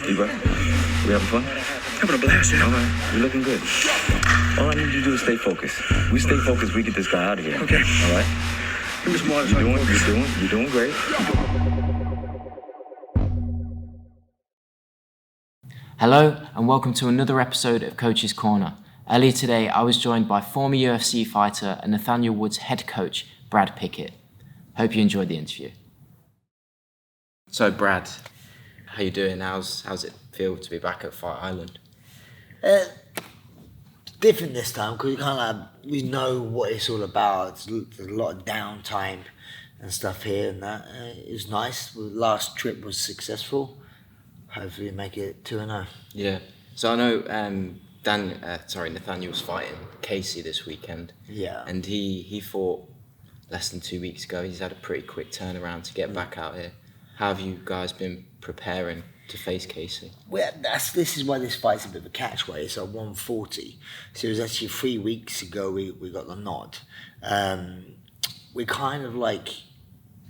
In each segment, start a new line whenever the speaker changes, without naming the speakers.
Deep breath. We having fun?
Having a blast, yeah.
All right, you're looking good. All I need you to do is stay focused. We stay focused, we get this guy out of here.
Okay.
All right?
Give me some water.
You're doing great.
Hello and welcome to another episode of Coach's Corner. Earlier today I was joined by former UFC fighter and Nathaniel Wood's head coach, Brad Pickett. Hope you enjoyed the interview. So Brad, how you doing? How's it feel to be back at Fight Island?
Different this time because we know what it's all about. There's a lot of downtime and stuff here, and that it was nice. The last trip was successful. Hopefully, make it 2-0.
Yeah. So I know Nathaniel's fighting Casey this weekend.
Yeah.
And he fought less than 2 weeks ago. He's had a pretty quick turnaround to get back out here. How have you guys been preparing to face Casey?
Well, this is why this fight's a bit of a catch-weight. It's at 140. So it was actually 3 weeks ago we got the nod. We're kind of like,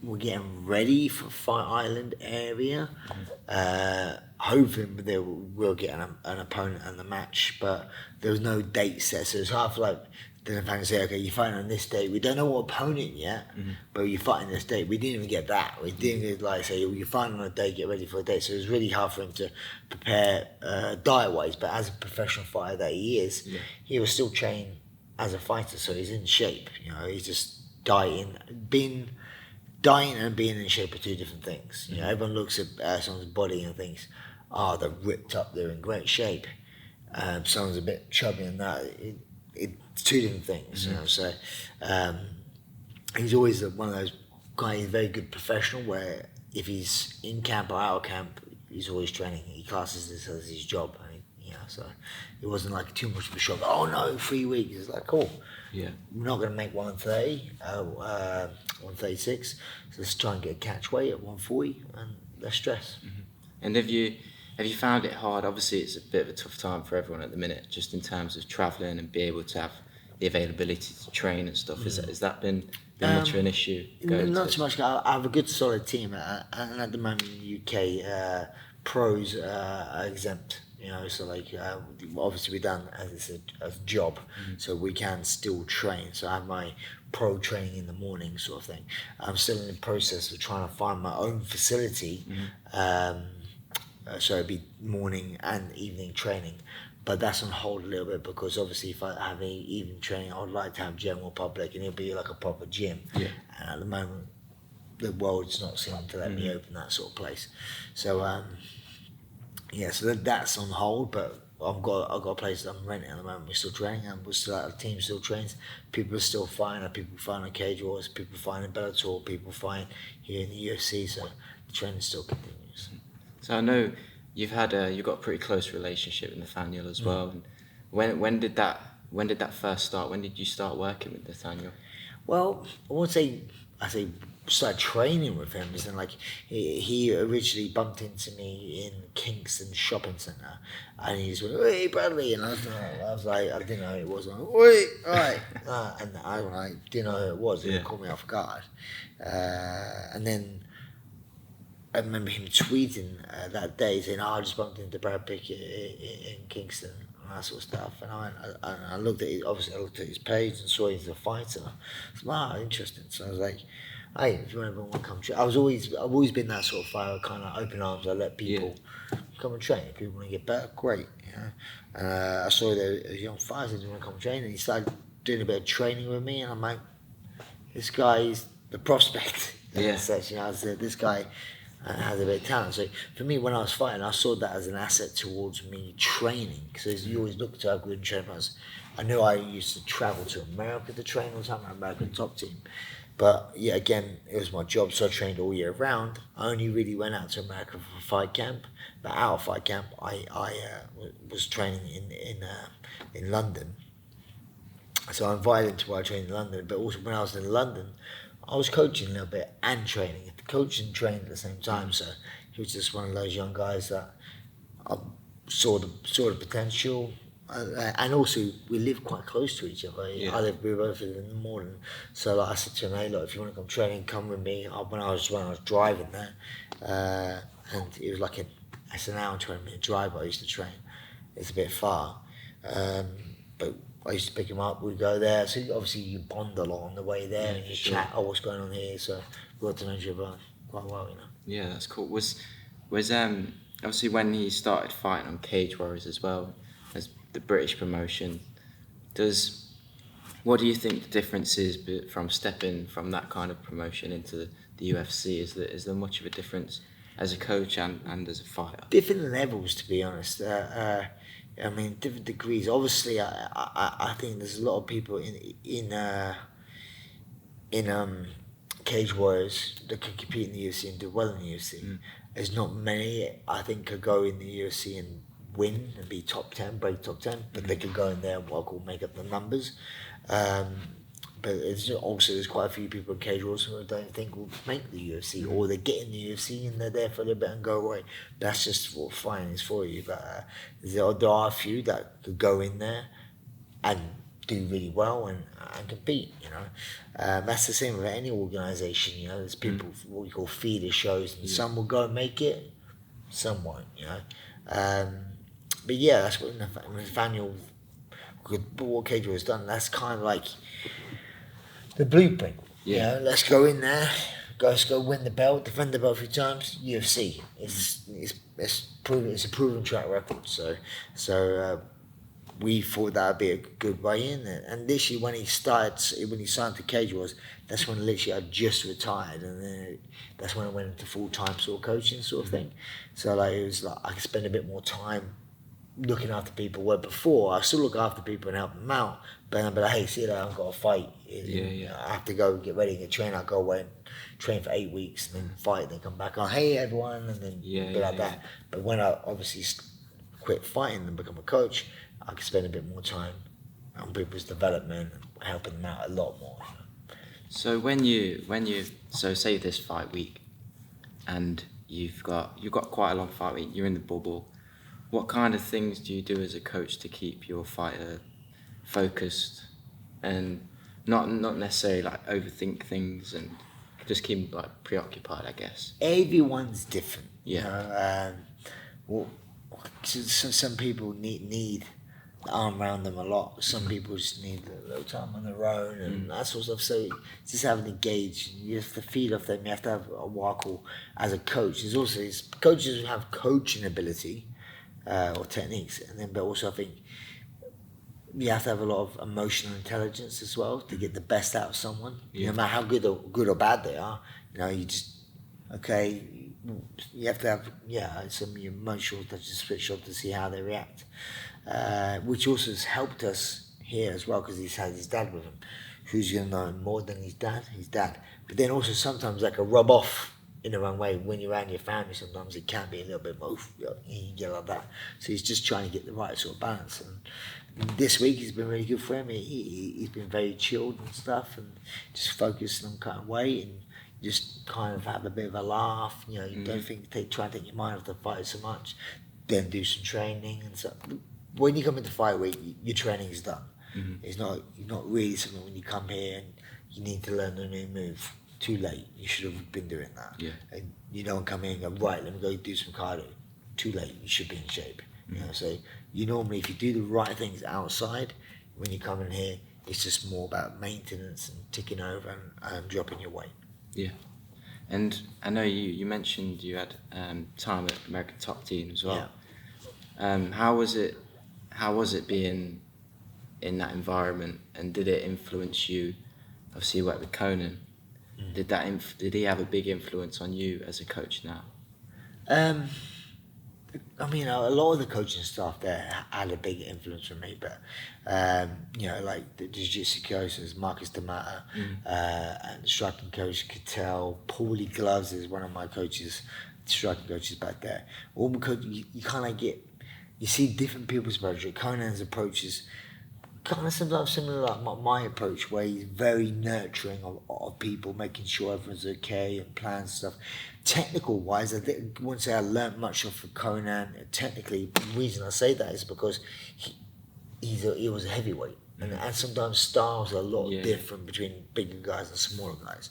we're getting ready for Fight Island area. Hoping we'll get an opponent in the match, but there was no date set. So it's hard for like the fans say, okay, you're fighting on this date. We don't know what opponent yet, but you're fighting this date. We didn't even get that. We didn't get, like say, you're fighting on a date, get ready for a date. So it was really hard for him to prepare diet-wise. But as a professional fighter that he is, he was still trained as a fighter, so he's in shape. You know, he's just dieting and being in shape are two different things. You know, everyone looks at someone's body and thinks, oh, they're ripped up, they're in great shape. Someone's a bit chubby and that. It's two different things, you know. So he's always one of those guys, he's a very good professional where if he's in camp or out of camp, he's always training. He classes this as his job. I mean, you know, so it wasn't like too much of a shock. Oh no, 3 weeks. It's like, cool. Yeah. We're not going to make 130, 136. So let's try and get a catch weight at 140 and less stress.
And have you found it hard? Obviously, it's a bit of a tough time for everyone at the minute, just in terms of travelling and be able to have the availability to train and stuff. Has that been much of an issue?
Not too much. I have a good solid team, and at the moment in the UK, pros are exempt. You know, so like obviously we're done as a job, so we can still train. So I have my pro training in the morning, sort of thing. I'm still in the process of trying to find my own facility. So it'd be morning and evening training, but that's on hold a little bit because obviously if I have any evening training, I would like to have general public and it'll be like a proper gym. Yeah. And at the moment, the world's not seeming to let me open that sort of place. So so that's on hold, but I've got a place that I'm renting at the moment. We're still training, and our team still trains. People are still fighting. People fighting on Cage Wars. People fighting in Bellator. People fighting here in the UFC. So the training still continues.
So I know you've got a pretty close relationship with Nathaniel as well. And when did that first start? When did you start working with Nathaniel?
Well, I say started training with him is then like he originally bumped into me in Kingston Shopping Centre and he just went, "Hey Bradley," and I was like, I didn't know who it was. I'm like, "Wait, alright," and I didn't know who it was. It caught me off guard, and then I remember him tweeting that day saying, "I just bumped into Brad Pickett in Kingston." And that sort of stuff, and I looked at his page and saw he's a fighter. I was like, interesting. So I was like, hey, if you ever want to come train, I've always been that sort of fighter, kind of open arms. I let people come and train. If people want to get better, great. You know? And I saw that a young fighter didn't want to come and train, and he started doing a bit of training with me, and I'm like, this guy is the prospect. Such, you know, I said, this guy has a bit of talent. So for me, when I was fighting, I saw that as an asset towards me training, because you always look to have good trainers. I knew I used to travel to America to train all the time, American top team. But yeah, again, it was my job, so I trained all year round. I only really went out to America for fight camp. But out of fight camp, I was training in London. So I invited to where I trained in London. But also when I was in London, I was coaching a little bit and training. Coaching and training at the same time. So he was just one of those young guys that I saw the potential. And also, we live quite close to each other. Yeah. We both live in the morning. So like, I said to him, "Hey, look, if you want to come training, come with me." When I was driving there, and it was like a It's an hour and 20-minute drive where I used to train. It's a bit far. But I used to pick him up, we'd go there. So obviously you bond a lot on the way there and you chat, oh, what's going on here? So we got to know each other quite well, you know.
Yeah, that's cool. Was obviously when he started fighting on Cage Warriors as well as the British promotion, what do you think the difference is from stepping from that kind of promotion into the UFC? Is there much of a difference as a coach and as a fighter?
Different levels, to be honest. I mean, different degrees. Obviously, I think there's a lot of people in Cage Warriors that can compete in the UFC and do well in the UFC. There's not many, I think, could go in the UFC and win and be top 10, break top 10, but they could go in there and what I call make up the numbers. But it's also, there's quite a few people in Cage Warriors who I don't think will make the UFC, or they get in the UFC and they're there for a little bit and go away. That's just what fighting is for you. But there are a few that could go in there and do really well and compete, you know. That's the same with any organisation, you know. There's people, what we call feeder shows, and some will go and make it, some won't, you know. But yeah, that's what Nathaniel, what Cage Warriors has done. That's kind of like the blueprint.
Yeah.
You know, let's go in there, let's go win the belt, defend the belt a few times. UFC, it's proven, it's a proven track record. So we thought that would be a good way in. And literally when he signed to Cage Warriors, that's when literally I just retired, and then that's when I went into full-time sort of coaching sort of thing. So like it was like I could spend a bit more time looking after people, where before I still look after people and help them out, but I'd be like, hey, see you later, I've got to fight. I have to go get ready and get trained. I'll go away and train for 8 weeks and then fight, then come back on, hey everyone, and then be like that. But when I obviously quit fighting and become a coach, I could spend a bit more time on people's development and helping them out a lot more.
So when you say this fight week, and you've got quite a long fight week, you're in the bubble. What kind of things do you do as a coach to keep your fighter focused and not necessarily like overthink things and just keep them like preoccupied, I guess?
Everyone's different.
Yeah.
You know? Some people need the arm around them a lot. Some people just need a little time on their own and that sort of stuff. So just having to gauge, you have to feed off them. You have to have a walk as a coach. There's also coaches who have coaching ability. Or techniques, and then but also I think you have to have a lot of emotional intelligence as well to get the best out of someone. No matter how good or bad they are, you know, you just you have to have some emotional touch to switch on to see how they react, which also has helped us here as well because he's had his dad with him. Who's gonna know him more than his dad? His dad. But then also sometimes that can rub off in the wrong way. When you're around your family, sometimes it can be a little bit more, you get like that. So he's just trying to get the right sort of balance. And this week he's been really good for him. He's been very chilled and stuff, and just focused on cutting weight and just kind of have a bit of a laugh. You know, you don't try and take your mind off the fight so much. Then do some training and stuff. When you come into fight week, your training is done. It's not really something when you come here and you need to learn a new move. Too late. You should have been doing that. Yeah. And you don't come in and go, right, let me go do some cardio. Too late. You should be in shape. You know, so you normally, if you do the right things outside, when you come in here, it's just more about maintenance and ticking over and dropping your weight. Yeah.
And I know you mentioned you had time at American Top Team as well. Yeah. How was it being in that environment, and did it influence you? Obviously, you worked with Conan. Did he have a big influence on you as a coach now?
I mean, a lot of the coaching staff there had a big influence on me, but you know, like the jiu-jitsu coaches, Marcus D'Amata, and the striking coach Cattell, Paulie Gloves is one of my coaches, striking coaches back there. All because you kind of you see different people's approach. Conan's approach is kind of sometimes similar like my approach, where he's very nurturing of people, making sure everyone's okay and plans stuff. Technical wise, I wouldn't say I learnt much off of Conan. Technically, the reason I say that is because he was a heavyweight, and sometimes styles are a lot different between bigger guys and smaller guys.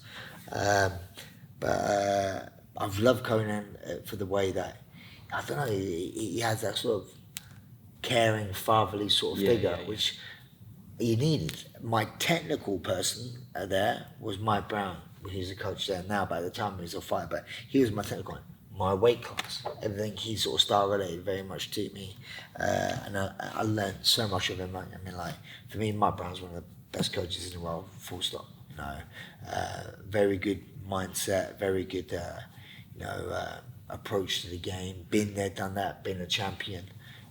But I've loved Conan for the way that I don't know, he has that sort of caring, fatherly sort of figure, which you needed. My technical person there was Mike Brown. He's a coach there now, but at the time he was a fighter, but he was my technical one. My weight class, everything he sort of style related very much to me, and I learned so much of him. Like, I mean, like, for me, Mike Brown's one of the best coaches in the world, full stop. You know, very good mindset, very good, approach to the game. Been there, done that, been a champion,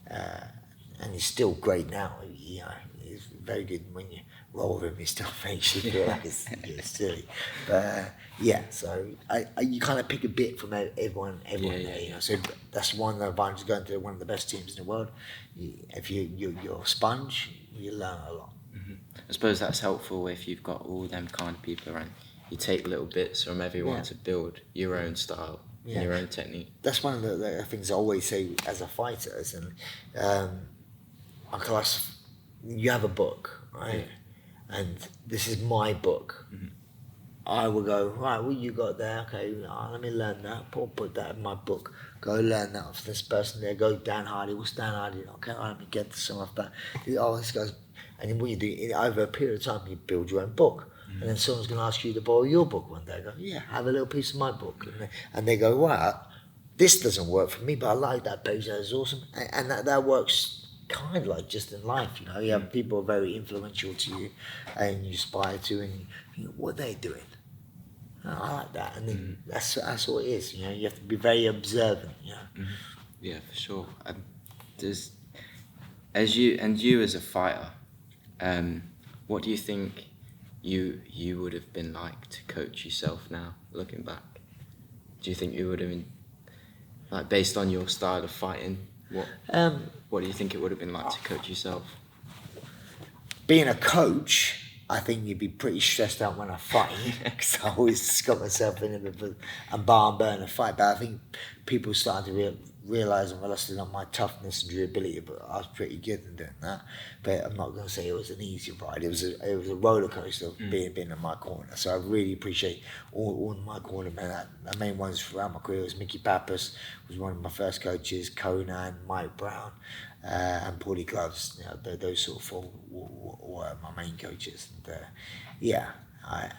and he's still great now. You know, he's very good when you roll with him. He still makes you feel like it's silly, but so you kind of pick a bit from everyone there, you know. So that's one of the advantages of going to one of the best teams in the world. If you're a sponge, you learn a lot.
I suppose that's helpful if you've got all them kind of people around. You take little bits from everyone to build your own style and your own technique.
That's one of the things I always say as a fighter. You have a book, right? And this is my book. I will go, right, what you got there? Okay, let me learn that. Put that in my book. Go learn that off this person there. Go Dan Hardy. What's Dan Hardy? Okay, let me get some of that. Oh, this guy's... And then what you do, over a period of time, you build your own book. And then someone's going to ask you to borrow your book one day. I go, yeah, have a little piece of my book. And they go, wow, this doesn't work for me, but I like that page. That is awesome. And that works kind of like just in life, you know. You have people very influential to you and you aspire to, and you know, what are they doing? I like that. And then that's all it is, you know. You have to be very observant, you know.
Yeah, for sure. You as a fighter, what do you think you would have been like to coach yourself now, looking back? Do you think you would have been, like, based on your style of fighting, what do you think it would have been like to coach yourself?
Being a coach, I think you'd be pretty stressed out when I fight, because I always got myself in a bit of a barn burner fight. But I think people started to realise and realised on my toughness and durability, but I was pretty good in doing that. But I'm not going to say it was an easy ride. It was a roller coaster of being in my corner. So I really appreciate all my corner men. The main ones throughout my career was Mickey Pappas, was one of my first coaches, Conan, Mike Brown, and Paulie Gloves. You know, those sort of four were my main coaches. And,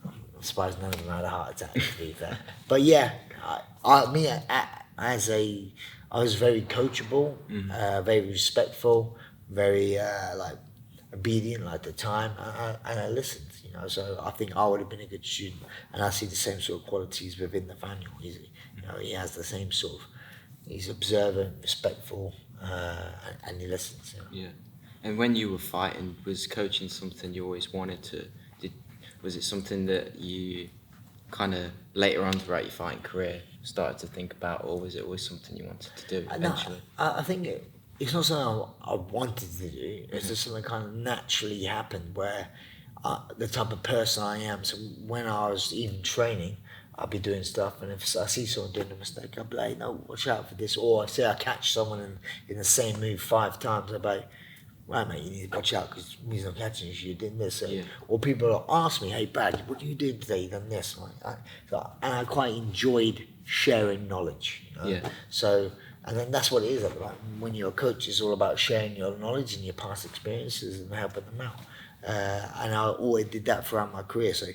I'm surprised none of them had a heart attack, to be fair. But yeah, I was very coachable, very respectful, very obedient at the time, and I listened, you know. So I think I would have been a good student, and I see the same sort of qualities within Nathaniel. He has the same sort of, he's observant, respectful, and he listens. You know?
Yeah. And when you were fighting, was coaching something you always wanted to? Was it something that you kind of later on throughout your fighting career started to think about, or was it always something you wanted to do eventually?
No, I think it's not something I wanted to do. It's just something that kind of naturally happened, where the type of person I am. So when I was even training, I'd be doing stuff, and if I see someone doing a mistake, I'd be like, no, watch out for this. Or I say I catch someone in the same move 5 times, I'd be like, right, mate, you need to watch out because he's not catching you, you're doing this. Or people will ask me, hey, Brad, what are you doing today? You done this. And I quite enjoyed sharing knowledge. You know? Yeah. So, and then that's what it is. Like, when you're a coach, it's all about sharing your knowledge and your past experiences and helping them out. And I always did that throughout my career. So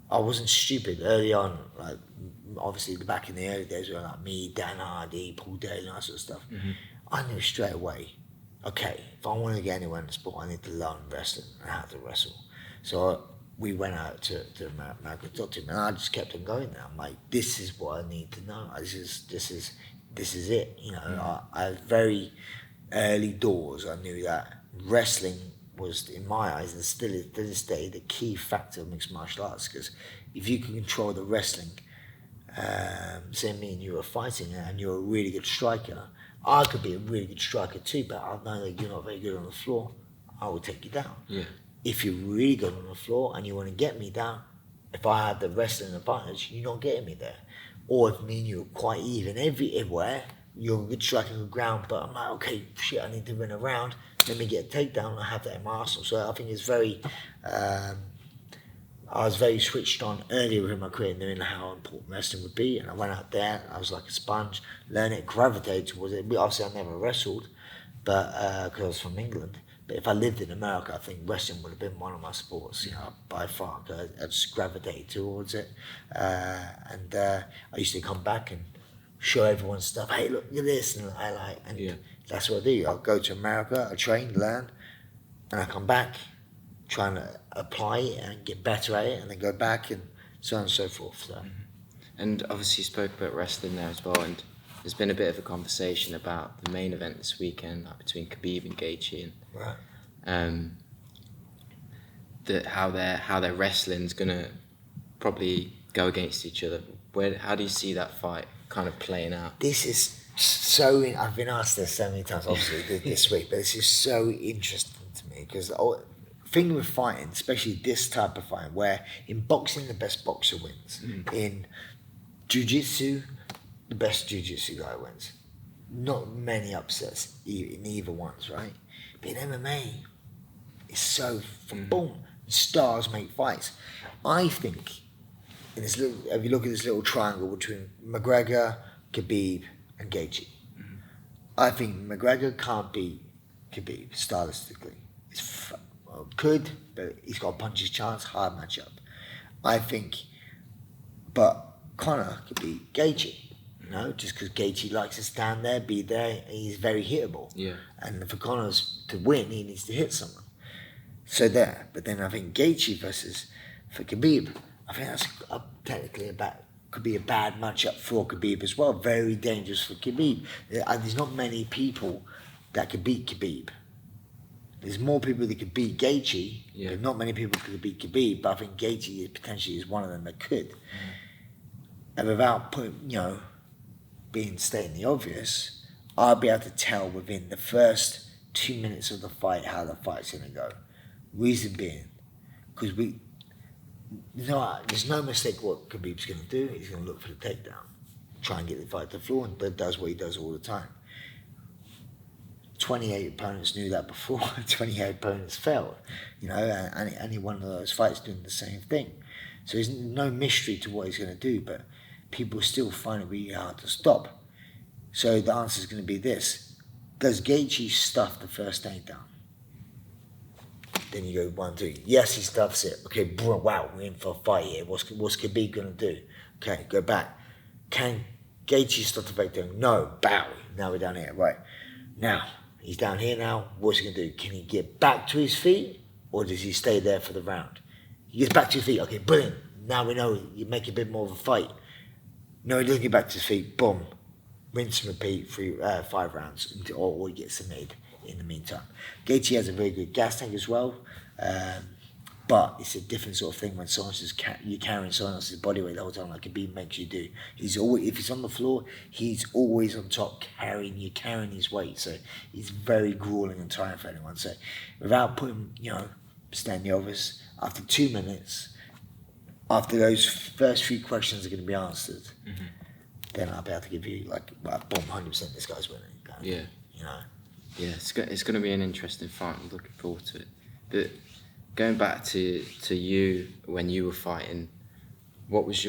I wasn't stupid early on. Like, obviously, back in the early days, where like me, Dan Hardy, Paul Daly, and that sort of stuff, I knew straight away, okay, if I want to get anywhere in the sport, I need to learn wrestling and how to wrestle. So we went out to America to talk to him, and I just kept on going there. I'm like, this is what I need to know. This is it. You know, I very early doors, I knew that wrestling was, in my eyes, and still is to this day, the key factor of mixed martial arts. Because if you can control the wrestling, say me and you are fighting, and you're a really good striker, I could be a really good striker too, but I know that you're not very good on the floor, I will take you down. Yeah. If you're really good on the floor and you want to get me down, if I have the wrestling advantage, you're not getting me there. Or if me and you are quite even everywhere, you're a good striker on the ground, but I'm like, okay, shit, I need to run around, let me get a takedown, I have that in my arsenal. So I think it's very, I I was very switched on earlier in my career, knowing how important wrestling would be, and I went out there. I was like a sponge, learned it, gravitated towards it. Obviously, I never wrestled, but because I was from England. But if I lived in America, I think wrestling would have been one of my sports, by far. I just gravitated towards it, and I used to come back and show everyone stuff. Hey, look at this, and that's what I do. I'll go to America, I train, learn, and I come back, trying to apply it and get better at it, and then go back and so on and so forth. So.
And obviously you spoke about wrestling there as well, and there's been a bit of a conversation about the main event this weekend, like between Khabib and Gaijin.
Right.
How their wrestling's gonna probably go against each other. How do you see that fight kind of playing out?
This is so. I've been asked this so many times, obviously this week, but this is so interesting to me because the thing with fighting, especially this type of fighting, where in boxing the best boxer wins, in jiu-jitsu the best jiu-jitsu guy wins. Not many upsets in either ones, right? But in MMA, it's so boom, stars make fights. I think in this little, if you look at this little triangle between McGregor, Khabib, and Gaethje, I think McGregor can't beat Khabib stylistically. Could, but he's got a puncher's chance, hard matchup. I think, but Conor could beat Gaethje, just because Gaethje likes to stand there, be there, and he's very hittable.
Yeah.
And for Conor to win, he needs to hit someone. So there, but then I think Gaethje for Khabib, I think that's technically could be a bad matchup for Khabib as well. Very dangerous for Khabib. There's not many people that could beat Khabib. There's more people that could beat Gaethje, but not many people could beat Khabib. But I think Gaethje potentially is one of them that could. And without stating the obvious, I'll be able to tell within the first 2 minutes of the fight how the fight's going to go. Reason being, because there's no mistake what Khabib's going to do. He's going to look for the takedown, try and get the fight to the floor, and does what he does all the time. 28 opponents knew that before. 28 opponents failed, and any one of those fights doing the same thing. So there's no mystery to what he's going to do, but people still find it really hard to stop. So the answer is going to be this: does Gaethje stuff the first takedown? Then you go 1, 2. Yes, he stuffs it. Okay, wow, we're in for a fight here. What's Khabib going to do? Okay, go back. Can Gaethje stuff the takedown? No, bow. Now we're down here, right? Now, he's down here now. What's he going to do? Can he get back to his feet, or does he stay there for the round? He gets back to his feet. Okay, brilliant. Now we know you make a bit more of a fight. No, he doesn't get back to his feet. Boom. Rinse and repeat 5 rounds, or he gets submitted in the meantime. Gaethje has a very good gas tank as well, but it's a different sort of thing when someone's just you're carrying someone else's body weight the whole time, like Khabib makes you do. He's always, if he's on the floor, he's always on top carrying his weight. So he's very grueling and tiring for anyone. So without putting, stating the obvious, after 2 minutes, after those first few questions are going to be answered, then I'll be able to give you boom, 100% this guy's winning.
Yeah, it's going to be an interesting fight. I'm looking forward to it. But going back to you when you were fighting, what would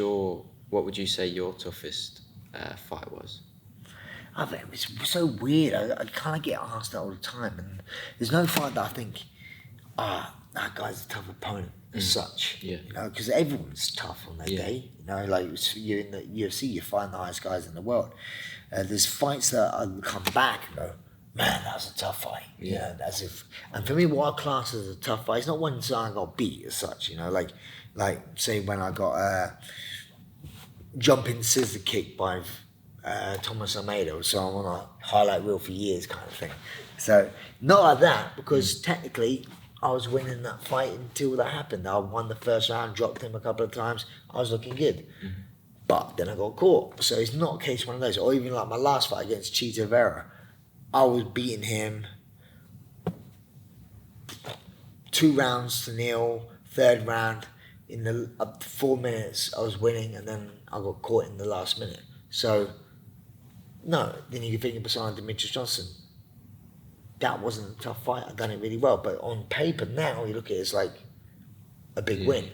you say your toughest fight was?
I think it's so weird. I kind of get asked that all the time, and there's no fight that I think, that guy's a tough opponent as such.
Yeah.
Because everyone's tough on their day. Like you're in the UFC, you find the highest guys in the world. There's fights that I come back and go, man, that was a tough fight.
Yeah.
And for me, what I class as a tough fight, it's not one I got beat as such. Like say when I got jumping scissor kick by Thomas Almeida, so I'm on a highlight reel for years kind of thing. So not like that, because technically I was winning that fight until that happened. I won the first round, dropped him a couple of times. I was looking good. But then I got caught. So it's not a case one of those. Or even like my last fight against Chito Vera, I was beating him 2 rounds to nil, 3rd round. In up to 4 minutes, I was winning, and then I got caught in the last minute. So, no. Then you can think of Basana Demetrius Johnson. That wasn't a tough fight. I'd done it really well. But on paper now, you look at it as like a big win,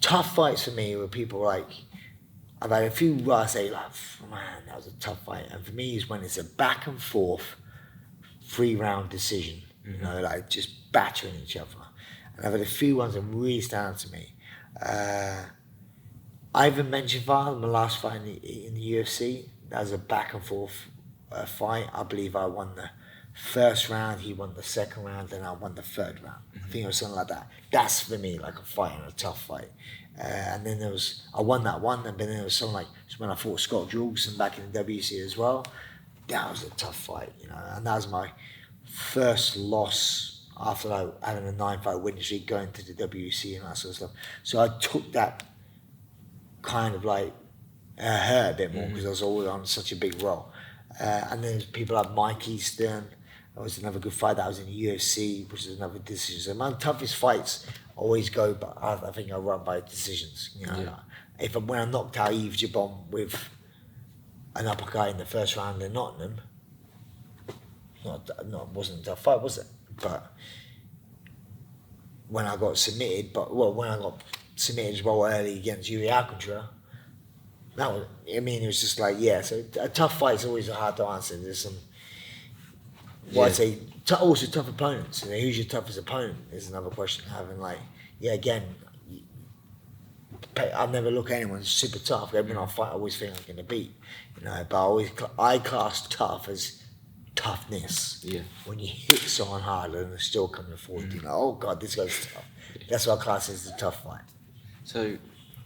tough fights for me were people like, I've had a few where I say like, man, that was a tough fight. And for me is when it's a back and forth 3-round decision, you know, like just battering each other. And I've had a few ones that really stand out to me. Ivan Menjivar, my last fight in the UFC, that was a back and forth fight. I believe I won the first round, he won the second round, and I won the third round. I think it was something like that. That's for me like a fight and a tough fight. And then I won that one, and then there was something like when I fought Scott Jorgensen back in the WC as well. That was a tough fight, you know, and that was my first loss after having a 9-fight winning streak, going to the WC and that sort of stuff. So I took that kind of like hurt a bit more because I was always on such a big roll. And then there's people like Mike Easton. That was another good fight. That was in the UFC, which is another decision. So my toughest fights always go, but I think I run by decisions. You know, when I knocked out GAETHJE with an uppercut in the first round in Nottingham, wasn't a tough fight, was it? But when I got submitted, as well early against Yuri Alcantara, it was just like, so a tough fight is always hard to answer. There's some, I'd say, also tough opponents. You know, who's your toughest opponent is another question. Having again, I've never looked at anyone super tough. Everyone I fight, I always think I'm going to beat. You know, but I class tough as toughness. Yeah. When you hit someone hard and they're still coming forward, you know, oh God, this guy's tough. That's what I class as a tough fight.
So,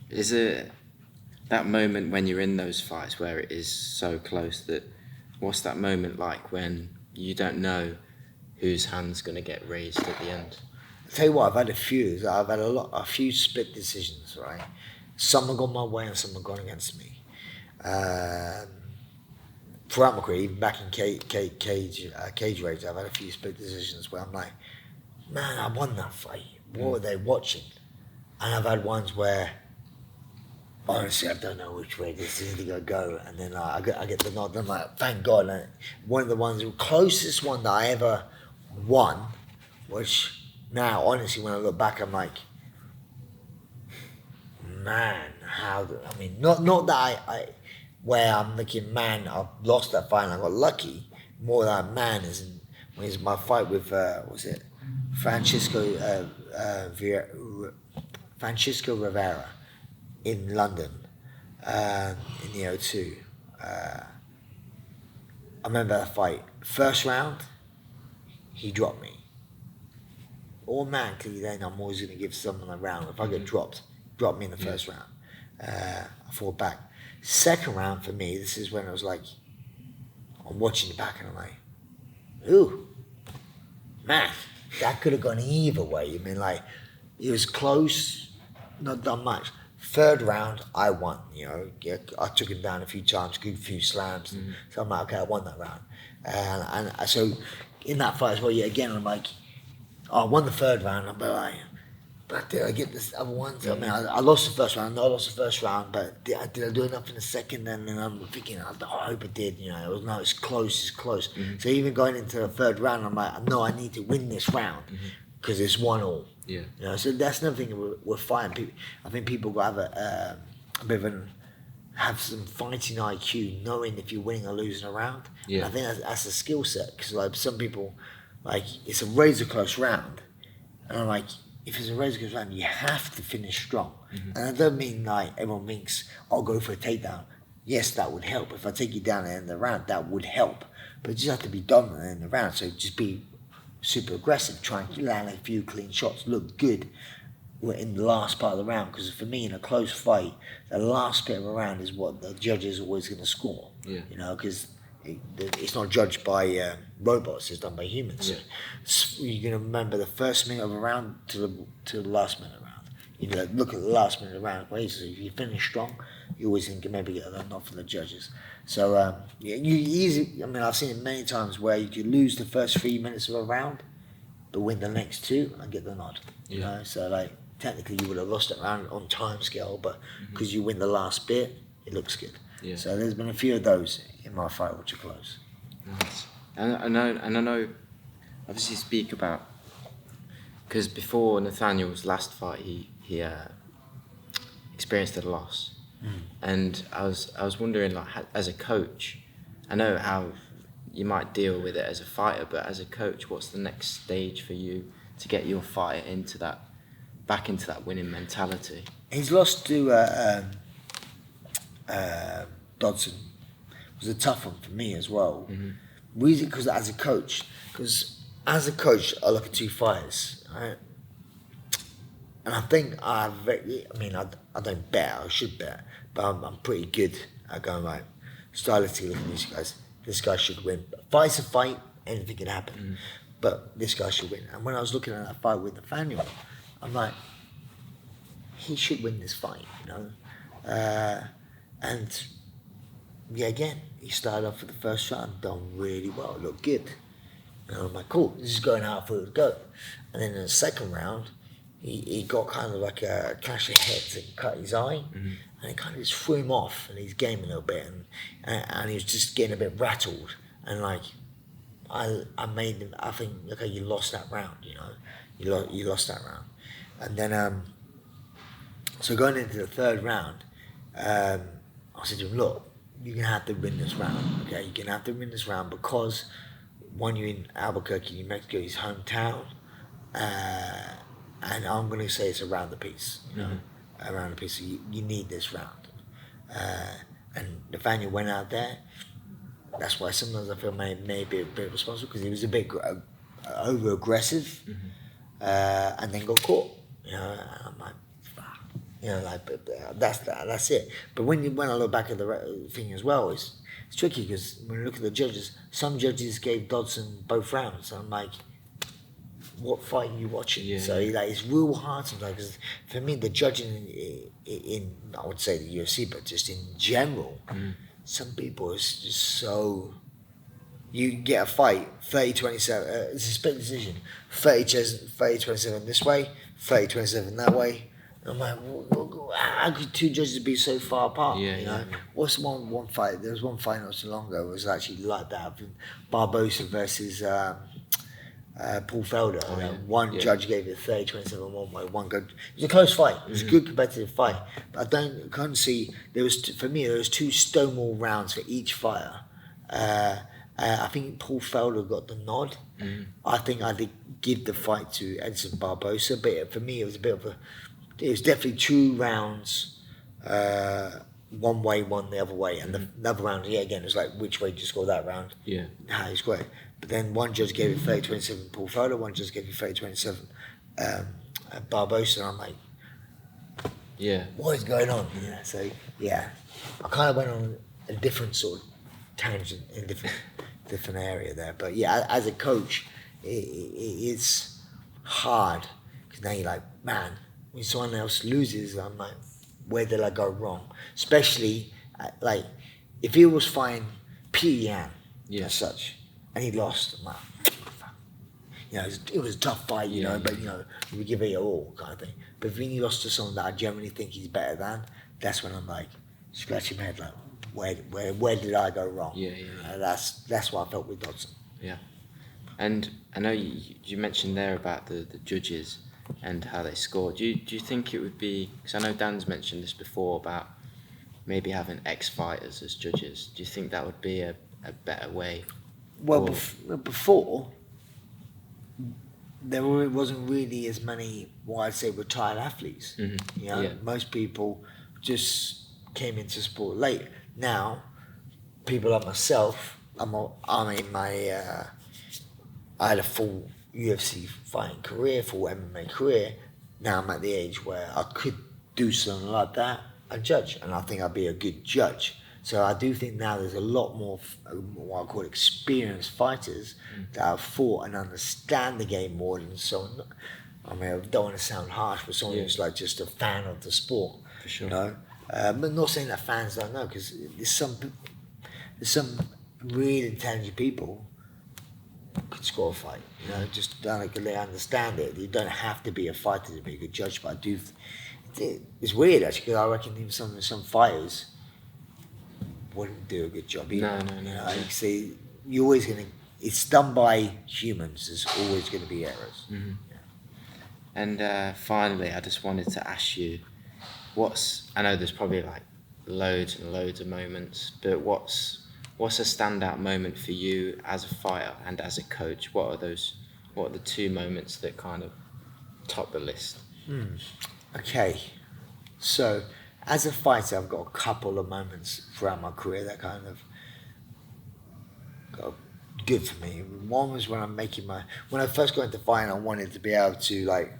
is it that moment when you're in those fights where it is so close what's that moment like when you don't know whose hand's going to get raised at the end?
I'll tell you what, I've had a few split decisions, right? Some have gone my way and some have gone against me. Throughout my career, even back in cage rage, I've had a few split decisions where I'm like, man, I won that fight. What were they watching? And I've had ones where, honestly, I don't know which way this is going to go. And then I get the nod. And I'm like, thank God. And one of the closest one that I ever won, which now, honestly, when I look back, I'm like, man, not that where I'm looking, man, I lost that fight and I got lucky. More than man is my fight with, Francisco Rivera in London in the O2. I remember that fight. First round, he dropped me. All man, because then I'm always going to give someone a round. If I get dropped, drop me in the first round. I fought back. Second round for me, this is when I was like, I'm watching the back and I'm like, ooh, man, that could have gone either way. I mean, like, it was close, not done much. Third round, I won, you know. I took him down a few times, good few slams. So I'm like, okay, I won that round. And so in that fight as well, again, I'm like, I won the third round. I'm like, but did I get this other one? So, I mean, I lost the first round. But did I do enough in the second? And then I'm thinking, I hope I did. You know, it's close. So even going into the third round, I'm like, no, I need to win this round because it's 1-1. Yeah. You know, so that's another thing we're fighting. I think people got to have some fighting IQ, knowing if you're winning or losing a round. Yeah. And I think that's a skill set because like some people, like it's a razor close round, and I'm like, if it's a razor close round, you have to finish strong. And I don't mean like everyone thinks I'll go for a takedown. Yes, that would help. If I take you down at the end of the round, that would help. But you just have to be dominant in the round. So just be super aggressive, try and land a few clean shots, look good in the last part of the round. Because for me, in a close fight, the last bit of a round is what the judge is always going to score. Yeah. You know, because it's not judged by robots; it's done by humans. Yeah. So you're going to remember the first minute of a round to the last minute of a round. You know, look at the last minute of the round. So if you finish strong, you always think you maybe get a nod from the judges. So I've seen it many times where you could lose the first 3 minutes of a round, but win the next 2 and get the nod. Yeah. You know, so like technically you would have lost that round on time scale, but because you win the last bit, it looks good. Yeah. So there's been a few of those in my fight which are close.
Nice. And I know, obviously speak about, because before Nathaniel's last fight, he experienced a loss, and I was wondering, like, as a coach, I know how you might deal with it as a fighter, but as a coach, what's the next stage for you to get your fighter back into that winning mentality?
He's lost to Dodson. It was a tough one for me as well. Reason because as a coach, I look at two fighters, right? And I think I don't bet, I should bet, but I'm pretty good at going, right, stylistically looking at these guys. This guy should win. Fight's a fight, anything can happen. But this guy should win. And when I was looking at that fight with Nathaniel, I'm like, he should win this fight, you know? And yeah, again, he started off for the first round, done really well, looked good. And I'm like, cool, this is going how I thought it would go. And then in the second round, he got kind of like a clash of heads and cut his eye, and it kind of just threw him off in his game a little bit, and he was just getting a bit rattled. And like, I made him, I think, okay, you lost that round, you know, you lost that round. And then, so going into the third round, I said to him, look, you're going to have to win this round, okay? You're going to have to win this round because, one, you're in Albuquerque, New Mexico, his hometown, and I'm going to say it's around the piece, you know, around the piece. So you need this round. And Nathaniel went out there. That's why sometimes I feel may be a bit responsible, because he was a bit over aggressive, and then got caught. You know, and I'm like, fuck. You know, like, but that's it. But when I look back at the thing as well, it's tricky, because when you look at the judges, some judges gave Dodson both rounds. So I'm like, what fight are you watching?
Yeah.
So like, it's real hard sometimes, because for me, the judging in I would say the UFC, but just in general, some people is just so. You get a fight, 30-27, it's a split decision, 30-27 this way, 30-27 that way. And I'm like, how could two judges be so far apart?
Yeah,
you know?
yeah.
What's one fight? There was one fight not so long ago. It was actually like that. Barbosa versus Paul Felder. One judge gave it 30-27 one way. One good. It was a close fight. It was a good competitive fight. But I couldn't see. For me, there was two stonewall rounds for each fighter. I think Paul Felder got the nod. I think I did give the fight to Edson Barbosa, but for me, it was a bit of a. It was definitely 2 rounds, one way, one the other way, and the other round, again, it was like, which way did you score that round? Yeah. How you score it. But then one judge gave it 30-27 Paul Felder, one judge gave it 30-27 Barbosa, and I'm like, what is going on? Yeah. So, yeah, I kind of went on a different sort of tangent in different area there. But yeah, as a coach, it's hard, because now you're like, man, when someone else loses, I'm like, where did I go wrong? Especially, like, if he was fighting Peter Yan as such, and he lost, I'm like, fuck. You know, it was a tough fight, you know, but, you know, we give it all kind of thing. But when he lost to someone that I generally think he's better than, that's when I'm like, scratching my head, like, where did I go wrong? That's what I felt with Dodson. Yeah.
And I know you mentioned there about the judges and how they score. Do you think it would be, because I know Dan's mentioned this before about maybe having ex-fighters as judges. Do you think that would be a better way?
Well, before, there wasn't really as many, what I'd say, retired athletes. You know, most people just came into sport late. Now, people like myself, I had a full UFC fighting career, full MMA career. Now I'm at the age where I could do something like that and judge, and I think I'd be a good judge. So I do think now there's a lot more what I call experienced fighters that have fought and understand the game more than someone. I mean, I don't want to sound harsh, but someone who's like just a fan of the sport.
For sure.
You know, but not saying that fans don't know, because there's some really intelligent people could score a fight. You know, just they understand it. You don't have to be a fighter to be a good judge. But I do. It's weird actually, because I reckon even some fighters wouldn't do a good job either.
No.
You know, like you see, you're always gonna. It's done by humans. There's always going to be errors.
And finally, I just wanted to ask you, I know there's probably like loads and loads of moments, but what's a standout moment for you as a fighter and as a coach? What are the two moments that kind of top the list?
Okay, so as a fighter, I've got a couple of moments throughout my career that kind of got good for me. One was when when I first got into fighting, I wanted to be able to like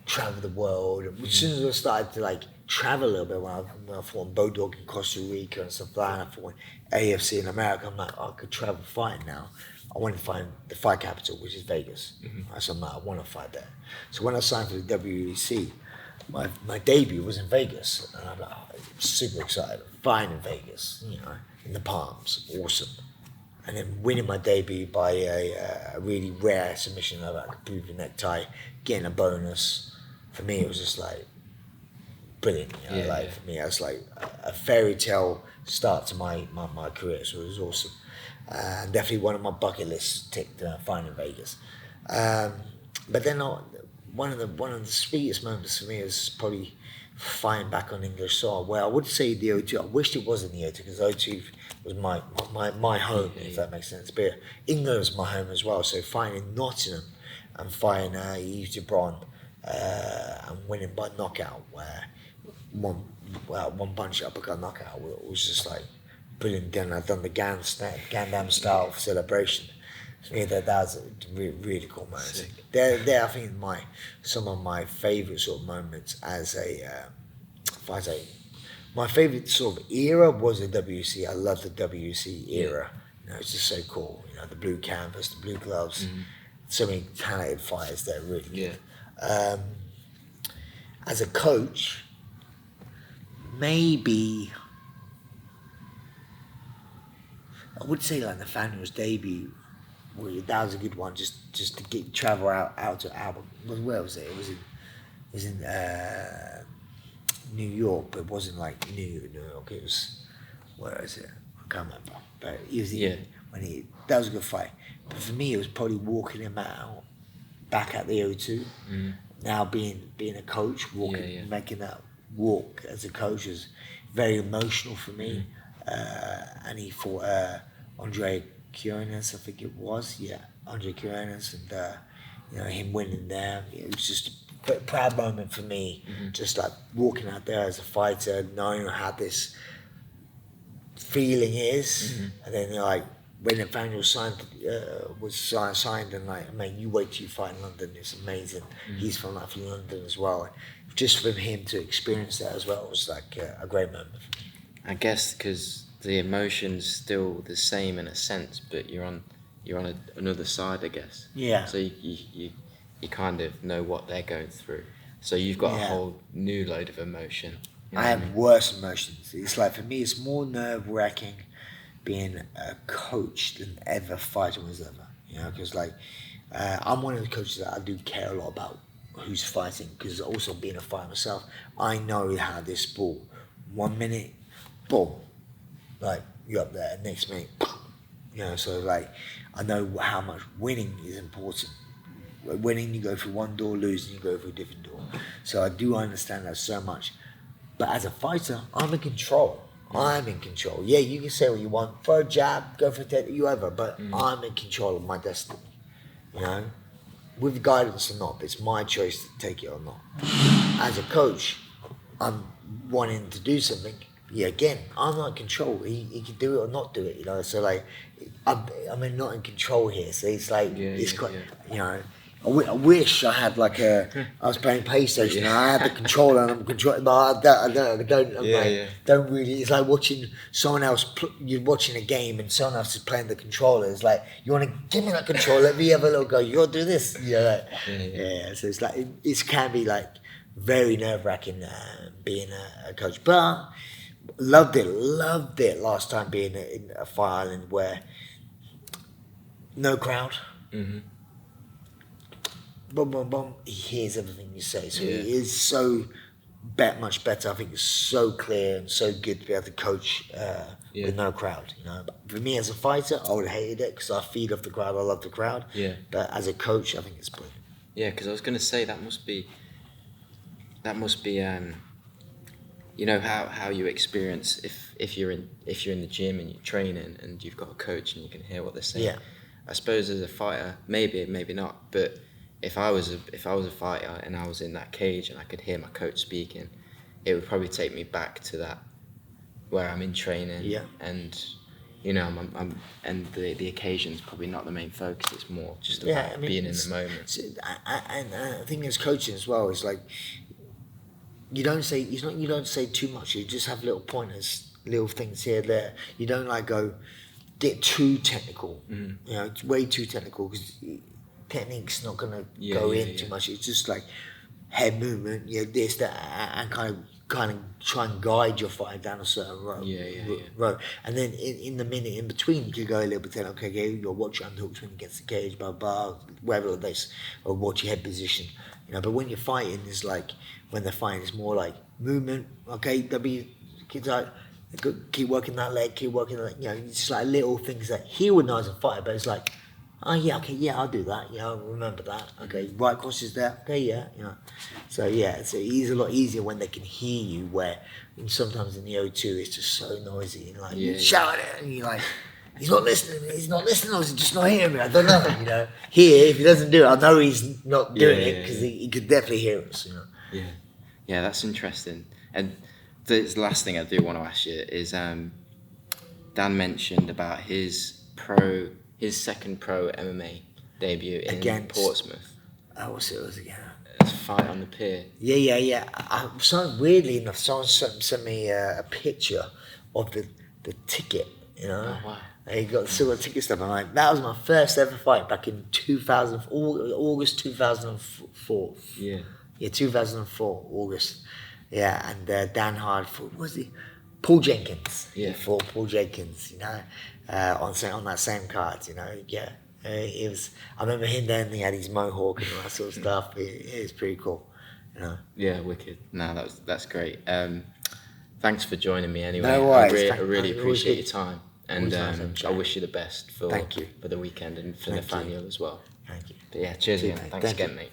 travel the world. And as soon as I started to like travel a little bit, when I fought in Bodog in Costa Rica and stuff like that, and I fought in AFC in America, I'm like, I could travel fighting now. I want to find the fight capital, which is Vegas. Right, so I'm like, I want to fight there. So when I signed for the WEC, my debut was in Vegas, and I'm like, super excited. Fighting in Vegas, in the Palms, awesome. And then winning my debut by a really rare submission of like a Khabib necktie, getting a bonus. For me, it was just like brilliant. For me, it was like a fairy tale start to my career. So it was awesome. And definitely one of my bucket lists ticked fighting in Vegas. But then one of the sweetest moments for me is probably fighting back on English soil. Well, I would say the O2. I wished it wasn't the O2 because O2 was my home, if that makes sense. But England was my home as well. So fighting in Nottingham and fighting Yves Debron and winning by knockout, where one punch uppercut knockout was just like brilliant. Then I've done the Gandam style celebration. Yeah, that was a really cool moment. They're I think some of my favourite sort of moments as a fighter. My favourite sort of era was the WC. I love the WC era. It's just so cool. The blue canvas, the blue gloves. So many talented fighters there, really good. As a coach, maybe I would say like Nathaniel's debut. Well, that was a good one, just to travel out to Albert. Where was it? It was in New York, but it wasn't like New York. It was, where is it? I can't remember. But he was that was a good fight. But for me, it was probably walking him out back at the O2. Now being a coach, making that walk as a coach was very emotional for me. And he fought Andre Quinones, I think it was, Andre Quinones, and him winning there. It was just a proud moment for me, just like walking out there as a fighter, knowing how this feeling is, and then like when Nathaniel was signed, and like, man, you wait till you fight in London, it's amazing. He's from London as well. Just for him to experience that as well was like a great moment for me.
I guess because the emotion's still the same in a sense, but you're on another side, I guess.
Yeah.
So you kind of know what they're going through. So you've got a whole new load of emotion.
I have worse emotions. It's like, for me, it's more nerve-wracking being a coach than ever fighting was ever. Because like I'm one of the coaches that I do care a lot about who's fighting, because also being a fighter myself, I know how this sport, 1 minute, boom, like you're up there, next minute, so like I know how much winning is important. Winning, you go through one door, losing, you go through a different door. So I do understand that so much. But as a fighter, I'm in control. I'm in control. Yeah, you can say what you want, throw a jab, go for a dead, whatever, but I'm in control of my destiny. With guidance or not, it's my choice to take it or not. As a coach, I'm wanting to do something. Yeah, again, I'm not in control. He can do it or not do it, So like, I'm not in control here. So it's like, it's quite, I wish I had like I was playing PlayStation. And I had the controller and I'm controlling, but I don't really. It's like watching someone else. You're watching a game and someone else is playing the controller. It's like, you want to give me that controller? Let me have a little go. You got to do this. So it's like it can be like very nerve-wracking being a coach, but loved it last time being in a Fire Island where no crowd. Boom, boom, boom. He hears everything you say. So it is so much better. I think it's so clear and so good to be able to coach with no crowd. But for me as a fighter, I would have hated it because I feed off the crowd. I love the crowd. But as a coach, I think it's brilliant.
Yeah, because I was going to say that must be you know how you experience if you're in the gym and you're training and you've got a coach and you can hear what they're saying.
Yeah.
I suppose as a fighter, maybe not, but if I was a fighter and I was in that cage and I could hear my coach speaking, it would probably take me back to that where I'm in training.
Yeah.
And you know, and the occasion's probably not the main focus. It's more just about being in the moment.
And I think as coaching as well, it's like you don't say too much. You just have little pointers, little things here, there. You don't like get too technical. You know, it's way too technical because technique's not gonna go in too much. It's just like head movement, you know, this, that, and kind of try and guide your fighter down a certain road. And then in the minute in between, you could go a little bit, okay, you'll watch your underhooks when you get to the cage, blah, blah, whatever this, or watch your head position. You know, but when you're fighting, it's like, when they're fighting, it's more like movement, okay, kids out, keep working that leg, keep working that, you know, it's just like little things that he would know as a fighter, but it's like, oh yeah, okay, yeah, I'll do that. Yeah, I'll remember that. Okay, right cross is there. Okay, yeah, you know. So yeah, it's a lot easier when they can hear you. Where sometimes in the O2 it's just so noisy and like you shout it and you're like, he's not listening, or is he just not hearing me? I don't know. You know, here if he doesn't do it, I know he's not doing it because he could definitely hear us. You know.
Yeah, that's interesting. And the last thing I do want to ask you is, Dan mentioned about his second pro MMA debut in Portsmouth.
What's it was again?
It's Fight on the Pier.
Yeah. Weirdly enough, someone sent me a picture of the ticket. You know,
oh, wow.
And he got still got ticket stuff. I'm like, that was my first ever fight back in August 2004.
Yeah,
2004 August. Yeah, and Dan Hard fought, was he? Paul Jenkins.
Yeah.
He fought Paul Jenkins, you know, on that same card, you know. Yeah, it was. I remember him then. He had his mohawk and all that sort of stuff. It was pretty cool, you know.
Yeah, wicked. No, that's great. Thanks for joining me anyway.
No worries.
I really appreciate your time, and I wish you the best for
Thank you
for the weekend and for
Thank
Nathaniel as well.
Thank you.
But yeah, cheers again.
mate.
Thanks
Thank
again,
you.
mate.